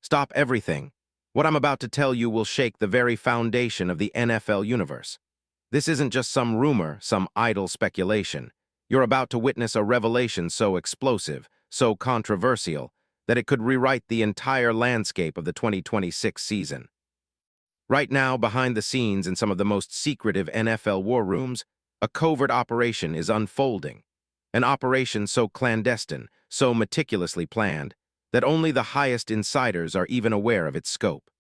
Stop everything. What I'm about to tell you will shake the very foundation of the NFL universe. This isn't just some rumor, some idle speculation. You're about to witness a revelation so explosive, so controversial, that it could rewrite the entire landscape of the 2026 season. Right now, behind the scenes in some of the most secretive NFL war rooms, a covert operation is unfolding. An operation so clandestine, so meticulously planned, that only the highest insiders are even aware of its scope.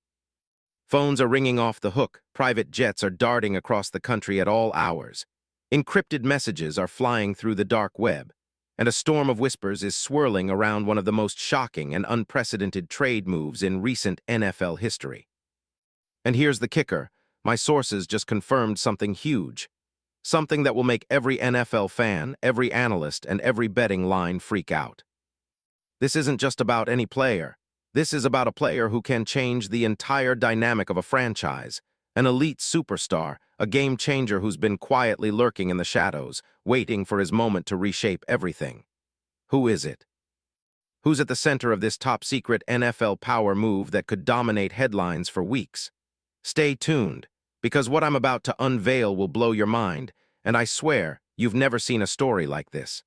Phones are ringing off the hook, private jets are darting across the country at all hours. Encrypted messages are flying through the dark web, and a storm of whispers is swirling around one of the most shocking and unprecedented trade moves in recent NFL history. And here's the kicker. My sources just confirmed something huge. Something that will make every NFL fan, every analyst, and every betting line freak out. This isn't just about any player. This is about a player who can change the entire dynamic of a franchise, an elite superstar, a game-changer who's been quietly lurking in the shadows, waiting for his moment to reshape everything. Who is it? Who's at the center of this top-secret NFL power move that could dominate headlines for weeks? Stay tuned, because what I'm about to unveil will blow your mind, and I swear you've never seen a story like this.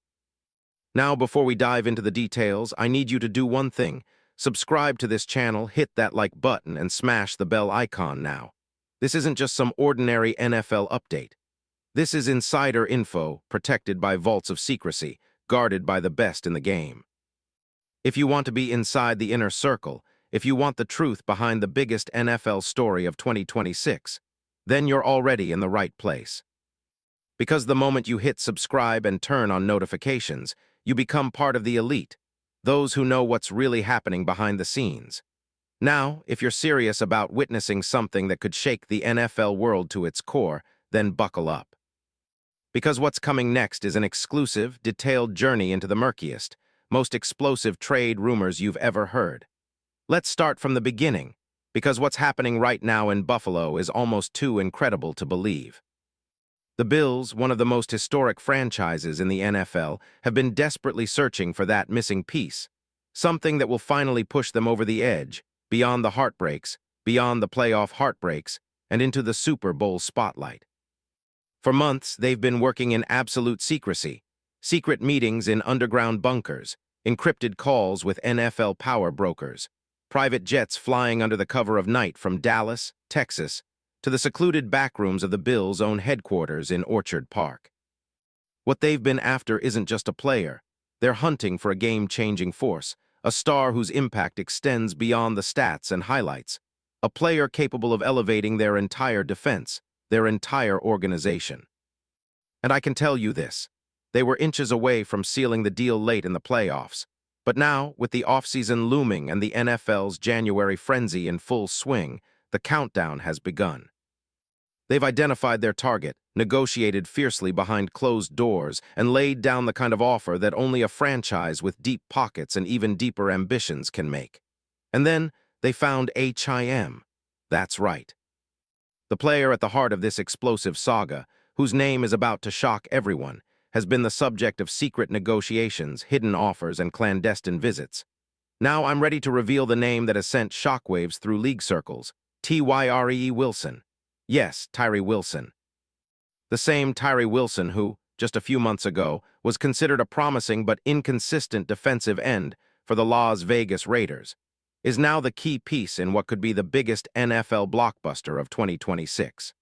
Now, before we dive into the details, I need you to do one thing. Subscribe to this channel, hit that like button, and smash the bell icon now. This isn't just some ordinary NFL update. This is insider info, protected by vaults of secrecy, guarded by the best in the game. If you want to be inside the inner circle, if you want the truth behind the biggest NFL story of 2026, then you're already in the right place. Because the moment you hit subscribe and turn on notifications, you become part of the elite, those who know what's really happening behind the scenes. Now, if you're serious about witnessing something that could shake the NFL world to its core, then buckle up. Because what's coming next is an exclusive, detailed journey into the murkiest, most explosive trade rumors you've ever heard. Let's start from the beginning, because what's happening right now in Buffalo is almost too incredible to believe. The Bills, one of the most historic franchises in the NFL, have been desperately searching for that missing piece, something that will finally push them over the edge, beyond the heartbreaks, beyond the playoff heartbreaks, and into the Super Bowl spotlight. For months, they've been working in absolute secrecy, secret meetings in underground bunkers, encrypted calls with NFL power brokers, private jets flying under the cover of night from Dallas, Texas, to the secluded backrooms of the Bills' own headquarters in Orchard Park. What they've been after isn't just a player. They're hunting for a game-changing force, a star whose impact extends beyond the stats and highlights, a player capable of elevating their entire defense, their entire organization. And I can tell you this, they were inches away from sealing the deal late in the playoffs. But now, with the offseason looming and the NFL's January frenzy in full swing, the countdown has begun. They've identified their target, negotiated fiercely behind closed doors, and laid down the kind of offer that only a franchise with deep pockets and even deeper ambitions can make. And then they found HIM. That's right. The player at the heart of this explosive saga, whose name is about to shock everyone, has been the subject of secret negotiations, hidden offers, and clandestine visits. Now I'm ready to reveal the name that has sent shockwaves through league circles. Tyree Wilson. Yes, Tyree Wilson. The same Tyree Wilson who, just a few months ago, was considered a promising but inconsistent defensive end for the Las Vegas Raiders, is now the key piece in what could be the biggest NFL blockbuster of 2026.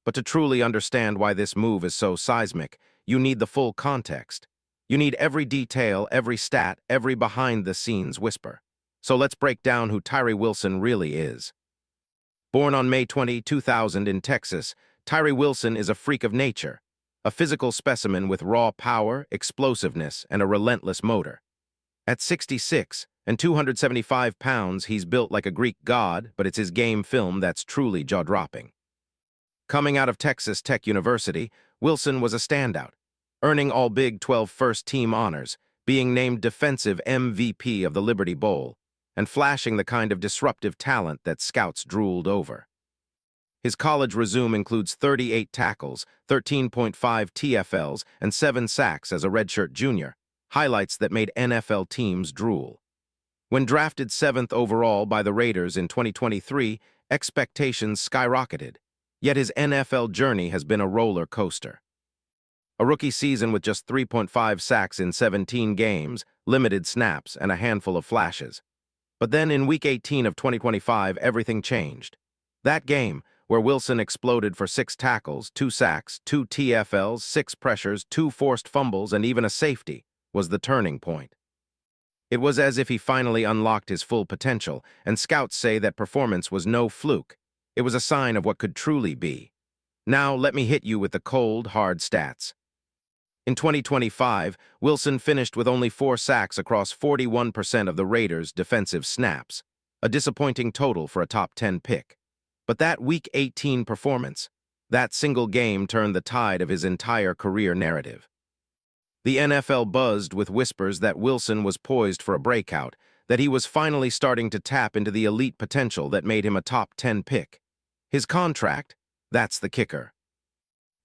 But to truly understand why this move is so seismic, you need the full context. You need every detail, every stat, every behind-the-scenes whisper. So let's break down who Tyree Wilson really is. Born on May 20, 2000 in Texas, Tyree Wilson is a freak of nature, a physical specimen with raw power, explosiveness, and a relentless motor. At 6'6" and 275 pounds, he's built like a Greek god, but it's his game film that's truly jaw-dropping. Coming out of Texas Tech University, Wilson was a standout, earning all Big 12 first-team honors, being named Defensive MVP of the Liberty Bowl, and flashing the kind of disruptive talent that scouts drooled over. His college resume includes 38 tackles, 13.5 TFLs, and 7 sacks as a redshirt junior, highlights that made NFL teams drool. When drafted 7th overall by the Raiders in 2023, expectations skyrocketed. Yet his NFL journey has been a roller coaster. A rookie season with just 3.5 sacks in 17 games, limited snaps, and a handful of flashes. But then in Week 18 of 2025, everything changed. That game, where Wilson exploded for 6 tackles, 2 sacks, 2 TFLs, 6 pressures, 2 forced fumbles, and even a safety, was the turning point. It was as if he finally unlocked his full potential, and scouts say that performance was no fluke. It was a sign of what could truly be. Now, let me hit you with the cold, hard stats. In 2025, Wilson finished with only 4 sacks across 41% of the Raiders' defensive snaps, a disappointing total for a top 10 pick. But that Week 18 performance, that single game turned the tide of his entire career narrative. The NFL buzzed with whispers that Wilson was poised for a breakout, that he was finally starting to tap into the elite potential that made him a top 10 pick. His contract, that's the kicker.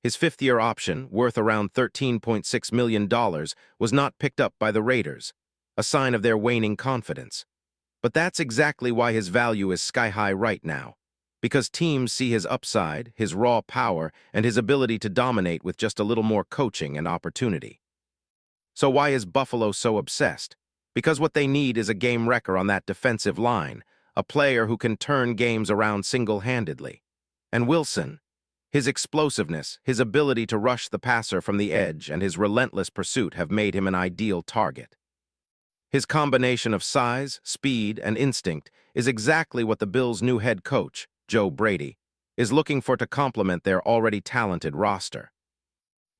His fifth-year option, worth around $13.6 million, was not picked up by the Raiders, a sign of their waning confidence. But that's exactly why his value is sky-high right now, because teams see his upside, his raw power, and his ability to dominate with just a little more coaching and opportunity. So why is Buffalo so obsessed? Because what they need is a game wrecker on that defensive line, a player who can turn games around single-handedly. And Wilson, his explosiveness, his ability to rush the passer from the edge, and his relentless pursuit have made him an ideal target. His combination of size, speed, and instinct is exactly what the Bills' new head coach, Joe Brady, is looking for to complement their already talented roster.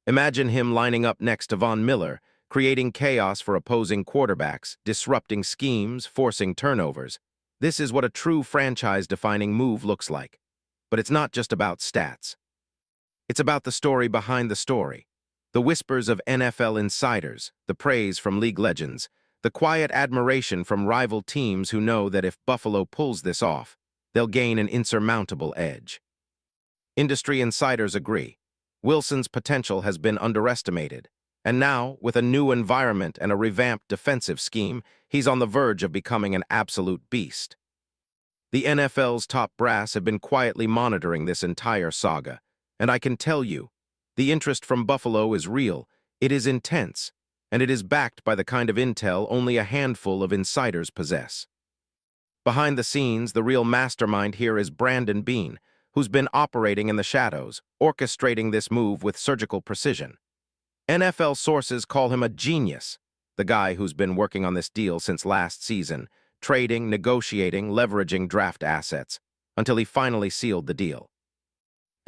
Imagine him lining up next to Von Miller, creating chaos for opposing quarterbacks, disrupting schemes, forcing turnovers. This is what a true franchise-defining move looks like. But it's not just about stats. It's about the story behind the story. The whispers of NFL insiders, the praise from league legends, the quiet admiration from rival teams who know that if Buffalo pulls this off, they'll gain an insurmountable edge. Industry insiders agree. Wilson's potential has been underestimated, and now, with a new environment and a revamped defensive scheme, he's on the verge of becoming an absolute beast. The NFL's top brass have been quietly monitoring this entire saga, and I can tell you, the interest from Buffalo is real, it is intense, and it is backed by the kind of intel only a handful of insiders possess. Behind the scenes, the real mastermind here is Brandon Beane, who's been operating in the shadows, orchestrating this move with surgical precision. NFL sources call him a genius, the guy who's been working on this deal since last season, trading, negotiating, leveraging draft assets, until he finally sealed the deal.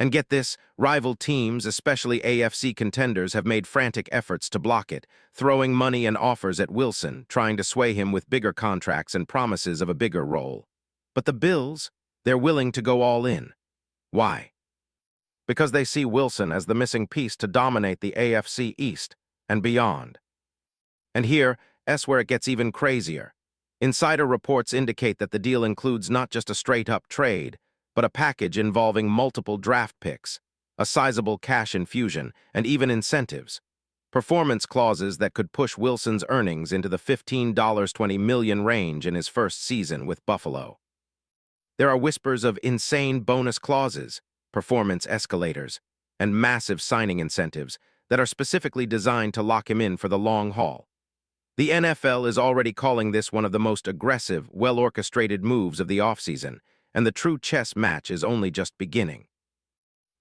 And get this, rival teams, especially AFC contenders, have made frantic efforts to block it, throwing money and offers at Wilson, trying to sway him with bigger contracts and promises of a bigger role. But the Bills, they're willing to go all in. Why? Because they see Wilson as the missing piece to dominate the AFC East and beyond. And here's where it gets even crazier. Insider reports indicate that the deal includes not just a straight-up trade, but a package involving multiple draft picks, a sizable cash infusion, and even incentives. Performance clauses that could push Wilson's earnings into the $15-20 million range in his first season with Buffalo. There are whispers of insane bonus clauses, performance escalators, and massive signing incentives that are specifically designed to lock him in for the long haul. The NFL is already calling this one of the most aggressive, well-orchestrated moves of the offseason, and the true chess match is only just beginning.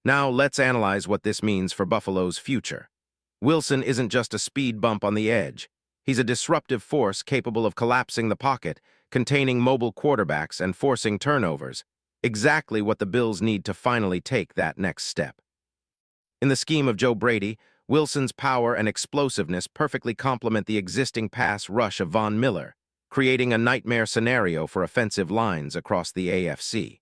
Now let's analyze what this means for Buffalo's future. Wilson isn't just a speed bump on the edge. He's a disruptive force capable of collapsing the pocket, containing mobile quarterbacks, and forcing turnovers, exactly what the Bills need to finally take that next step. In the scheme of Joe Brady, Wilson's power and explosiveness perfectly complement the existing pass rush of Von Miller, creating a nightmare scenario for offensive lines across the AFC.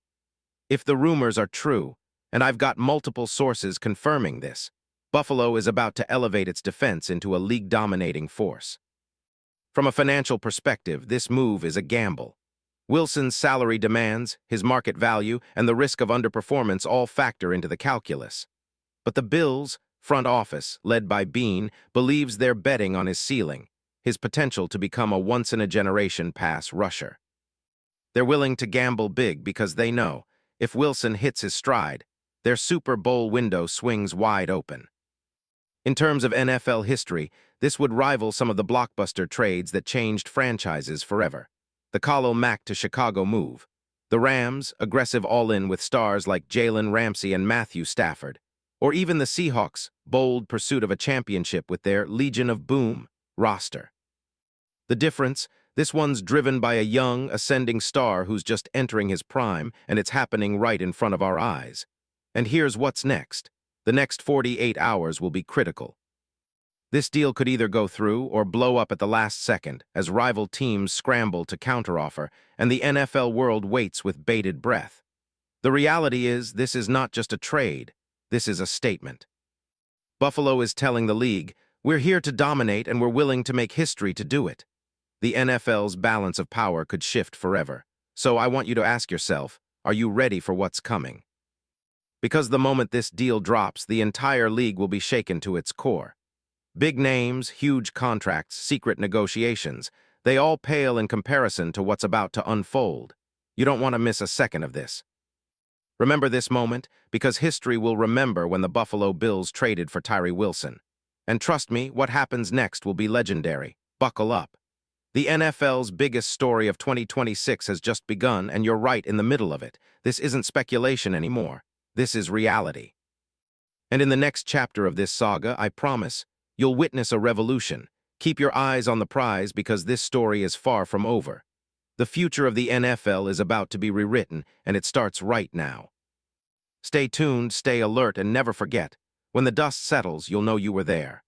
If the rumors are true, and I've got multiple sources confirming this, Buffalo is about to elevate its defense into a league-dominating force. From a financial perspective, this move is a gamble. Wilson's salary demands, his market value, and the risk of underperformance all factor into the calculus. But the Bills' front office, led by Beane, believes they're betting on his ceiling, his potential to become a once-in-a-generation pass rusher. They're willing to gamble big because they know, if Wilson hits his stride, their Super Bowl window swings wide open. In terms of NFL history, this would rival some of the blockbuster trades that changed franchises forever. The Khalil Mack to Chicago move. The Rams, aggressive all-in with stars like Jalen Ramsey and Matthew Stafford. Or even the Seahawks' bold pursuit of a championship with their Legion of Boom roster. The difference? This one's driven by a young, ascending star who's just entering his prime, and it's happening right in front of our eyes. And here's what's next. The next 48 hours will be critical. This deal could either go through or blow up at the last second as rival teams scramble to counteroffer and the NFL world waits with bated breath. The reality is, this is not just a trade, this is a statement. Buffalo is telling the league, we're here to dominate and we're willing to make history to do it. The NFL's balance of power could shift forever. So I want you to ask yourself, are you ready for what's coming? Because the moment this deal drops, the entire league will be shaken to its core. Big names, huge contracts, secret negotiations, they all pale in comparison to what's about to unfold. You don't want to miss a second of this. Remember this moment, because history will remember when the Buffalo Bills traded for Tyree Wilson. And trust me, what happens next will be legendary. Buckle up. The NFL's biggest story of 2026 has just begun, and you're right in the middle of it. This isn't speculation anymore. This is reality. And in the next chapter of this saga, I promise, you'll witness a revolution. Keep your eyes on the prize because this story is far from over. The future of the NFL is about to be rewritten, and it starts right now. Stay tuned, stay alert, and never forget, when the dust settles, you'll know you were there.